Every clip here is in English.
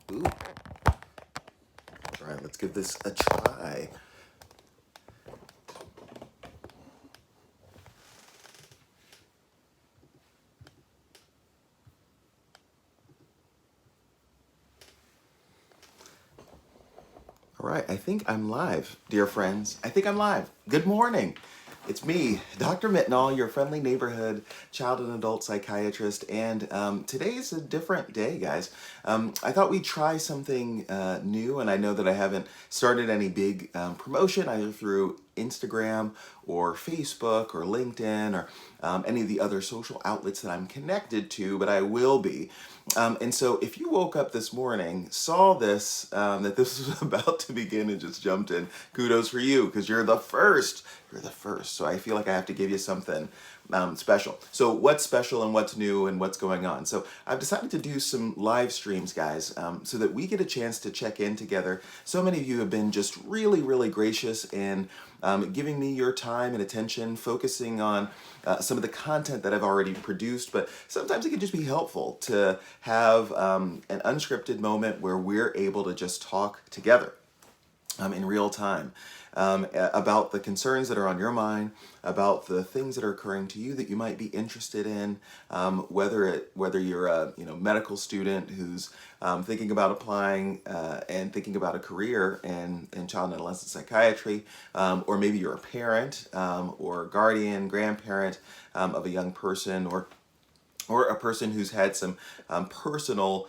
Ooh. All right, let's give this a try. All right, I think I'm live, dear friends. I think I'm live. Good morning. It's me, Dr. Mitnaul, your friendly neighborhood child and adult psychiatrist, and today's a different day, guys. I thought we'd try something new, and I know that I haven't started any big promotion either through Instagram or Facebook or LinkedIn or any of the other social outlets that I'm connected to, but I will be. And so if you woke up this morning, saw this, that this was about to begin and just jumped in, kudos for you, because you're the first. You're the first. So I feel like I have to give you something special. So what's special and what's new and what's going on? So I've decided to do some live streams, guys, so that we get a chance to check in together. So many of you have been just really, really gracious in giving me your time and attention, focusing on some of the content that I've already produced, but sometimes it can just be helpful to have an unscripted moment where we're able to just talk together in real time about the concerns that are on your mind, about the things that are occurring to you that you might be interested in, whether you're a medical student who's thinking about applying and thinking about a career in child and adolescent psychiatry, or maybe you're a parent or guardian, grandparent of a young person, or a person who's had some personal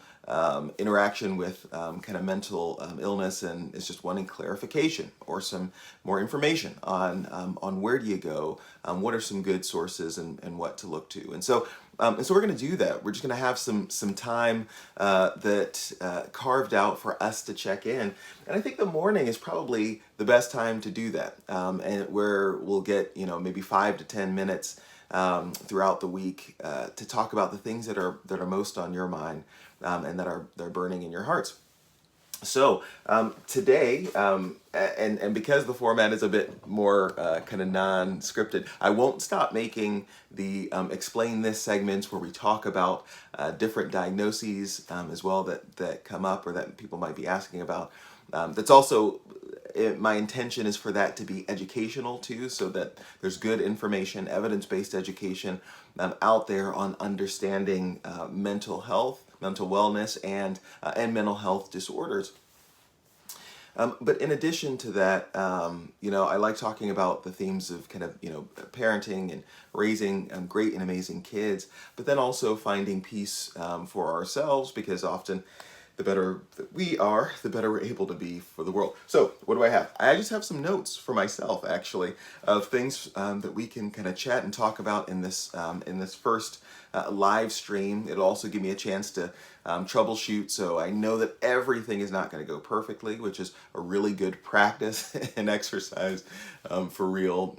interaction with kind of mental illness and is just wanting clarification or some more information on where do you go, what are some good sources and what to look to. And so we're going to do that. We're just going to have some time that carved out for us to check in. And I think the morning is probably the best time to do that, and where we'll get maybe 5 to 10 minutes throughout the week to talk about the things that are most on your mind and that are they're burning in your hearts. So today, and because the format is a bit more kind of non-scripted, I won't stop making the explain this segments where we talk about different diagnoses as well that come up or that people might be asking about. That's also my intention is for that to be educational too, so that there's good information, evidence-based education out there on understanding mental health, mental wellness, and mental health disorders. But in addition to that, I like talking about the themes of kind of, parenting and raising great and amazing kids, but then also finding peace for ourselves, because often the better that we are, the better we're able to be for the world. So what do I have? I just have some notes for myself, actually, of things that we can kind of chat and talk about in this first live stream. It'll also give me a chance to troubleshoot, so I know that everything is not going to go perfectly, which is a really good practice and exercise for real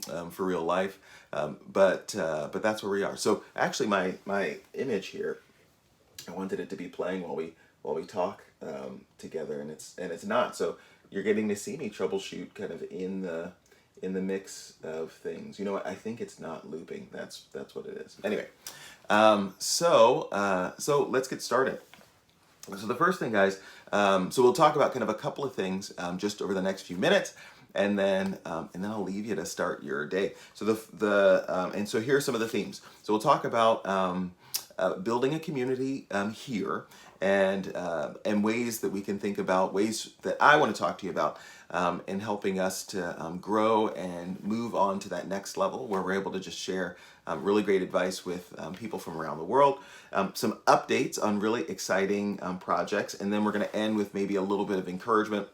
life. But that's where we are. So actually, my image here, I wanted it to be playing while we talk together, and it's not. So you're getting to see me troubleshoot kind of in the mix of things. You know what? I think it's not looping. That's what it is. Anyway, so let's get started. So the first thing, guys, so we'll talk about kind of a couple of things just over the next few minutes, and then I'll leave you to start your day. So and so here are some of the themes. So we'll talk about building a community here, and ways that we can think about, ways that I want to talk to you about in helping us to grow and move on to that next level where we're able to just share really great advice with people from around the world, some updates on really exciting projects, and then we're going to end with maybe a little bit of encouragement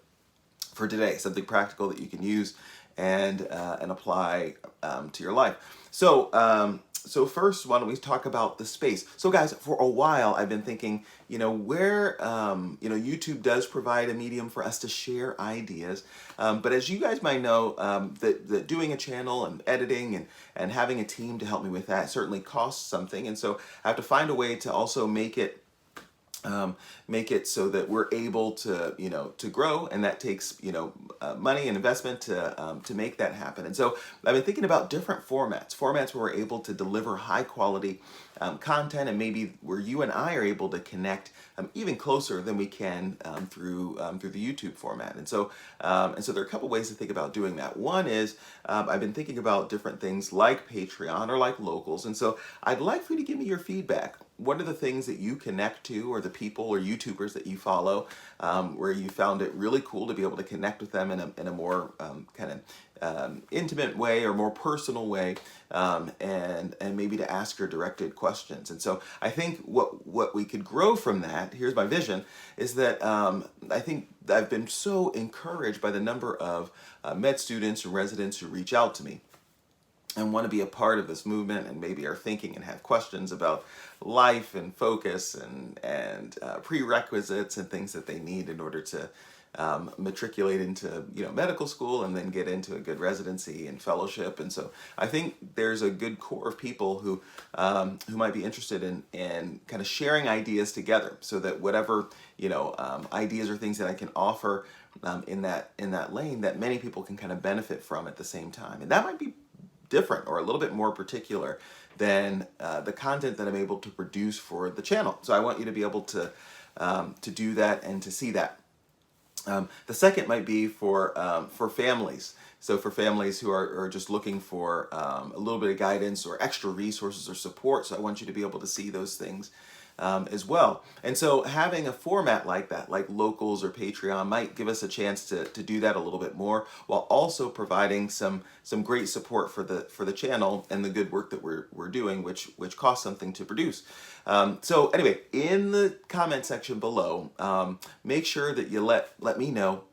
for today, something practical that you can use and apply to your life. So first, why don't we talk about the space? So guys, for a while, I've been thinking, where, YouTube does provide a medium for us to share ideas. But as you guys might know, that doing a channel and editing and having a team to help me with that certainly costs something. And so I have to find a way to also make it um, make it so that we're able to, to grow, and that takes, money and investment to make that happen. And so I've been thinking about different formats where we're able to deliver high quality content, and maybe where you and I are able to connect even closer than we can through the YouTube format. And so there are a couple ways to think about doing that. One is I've been thinking about different things like Patreon or like locals, and so I'd like for you to give me your feedback. What are the things that you connect to, or the people or YouTubers that you follow, where you found it really cool to be able to connect with them in a more kind of intimate way or more personal way, and maybe to ask your directed questions. And so I think what we could grow from that, here's my vision, is that I think I've been so encouraged by the number of med students and residents who reach out to me and want to be a part of this movement, and maybe are thinking and have questions about life and focus and prerequisites and things that they need in order to matriculate into medical school and then get into a good residency and fellowship. And so I think there's a good core of people who might be interested in kind of sharing ideas together, so that whatever ideas or things that I can offer in that lane, that many people can kind of benefit from at the same time. And that might be different or a little bit more particular than the content that I'm able to produce for the channel. So I want you to be able to do that and to see that. The second might be for families. So for families who are just looking for a little bit of guidance or extra resources or support. So I want you to be able to see those things as well. And so having a format like that, like locals or Patreon, might give us a chance to do that a little bit more, while also providing some great support for the channel and the good work that we're doing, which costs something to produce. So anyway, in the comment section below, make sure that you let me know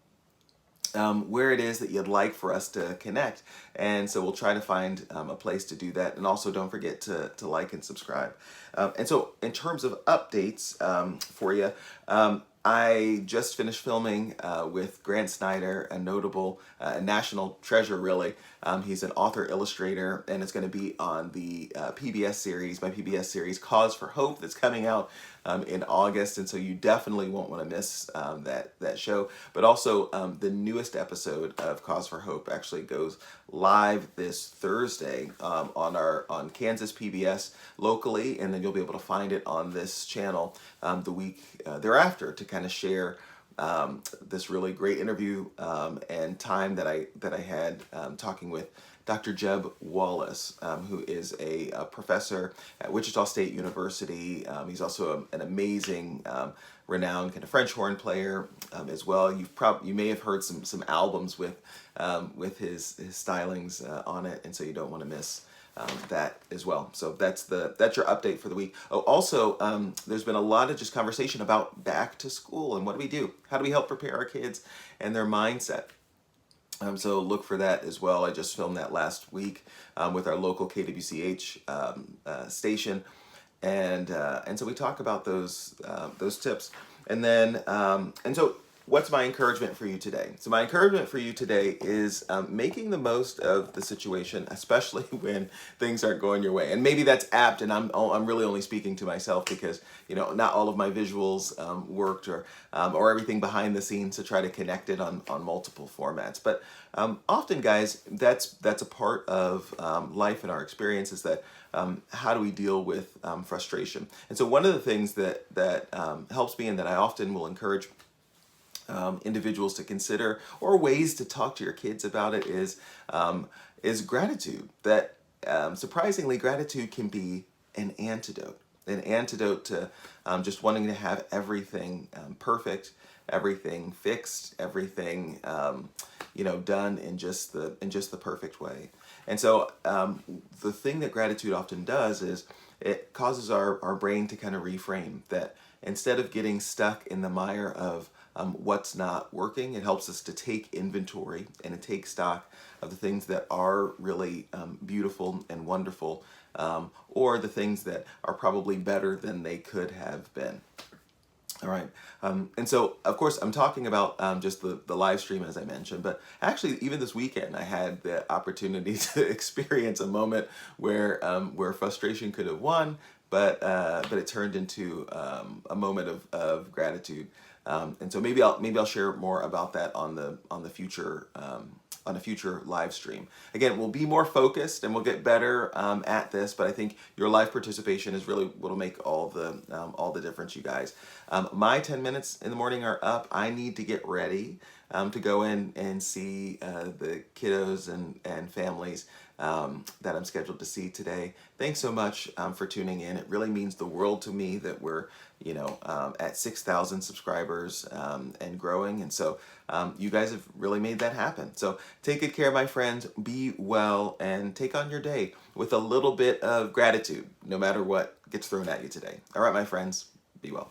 where it is that you'd like for us to connect. And so we'll try to find a place to do that. And also don't forget to like and subscribe. And so in terms of updates for you, I just finished filming with Grant Snyder, a notable national treasure, really. He's an author, illustrator, and it's going to be on the PBS series, my PBS series, Cause for Hope, that's coming out in August. And so you definitely won't want to miss that show. But also the newest episode of Cause for Hope actually goes live this Thursday on Kansas PBS locally, and then you'll be able to find it on this channel the week thereafter, to kind of share this really great interview and time that I had talking with Dr. Jeb Wallace, who is a professor at Wichita State University. He's also an amazing, renowned kind of French horn player as well. You may have heard some albums with his stylings on it, and so you don't want to miss that as well. So that's your update for the week. Oh, also, there's been a lot of just conversation about back to school and what do we do? How do we help prepare our kids and their mindset? So look for that as well. I just filmed that last week with our local KWCH station, and so we talk about those tips, and then and so. What's my encouragement for you today? So my encouragement for you today is making the most of the situation, especially when things aren't going your way. And maybe that's apt, and I'm really only speaking to myself, because not all of my visuals worked, or everything behind the scenes to try to connect it on multiple formats. But often, guys, that's a part of life and our experience, is that how do we deal with frustration? And so one of the things that helps me, and that I often will encourage individuals to consider, or ways to talk to your kids about it, is gratitude. That surprisingly, gratitude can be an antidote to just wanting to have everything perfect, everything fixed, everything done in just the perfect way. And so the thing that gratitude often does is it causes our brain to kind of reframe, that instead of getting stuck in the mire of what's not working, it helps us to take inventory and to take stock of the things that are really beautiful and wonderful, or the things that are probably better than they could have been. All right. And so, of course, I'm talking about just the live stream, as I mentioned, but actually, even this weekend, I had the opportunity to experience a moment where frustration could have won, but it turned into a moment of gratitude. And so maybe I'll share more about that on the future on a future live stream. Again, we'll be more focused and we'll get better at this, but I think your live participation is really what'll make all the difference, you guys. My 10 minutes in the morning are up. I need to get ready to go in and see the kiddos and families that I'm scheduled to see today. Thanks so much for tuning in. It really means the world to me that we're at 6,000 subscribers and growing. And so you guys have really made that happen. So take good care, my friends. Be well and take on your day with a little bit of gratitude, no matter what gets thrown at you today. All right, my friends, be well.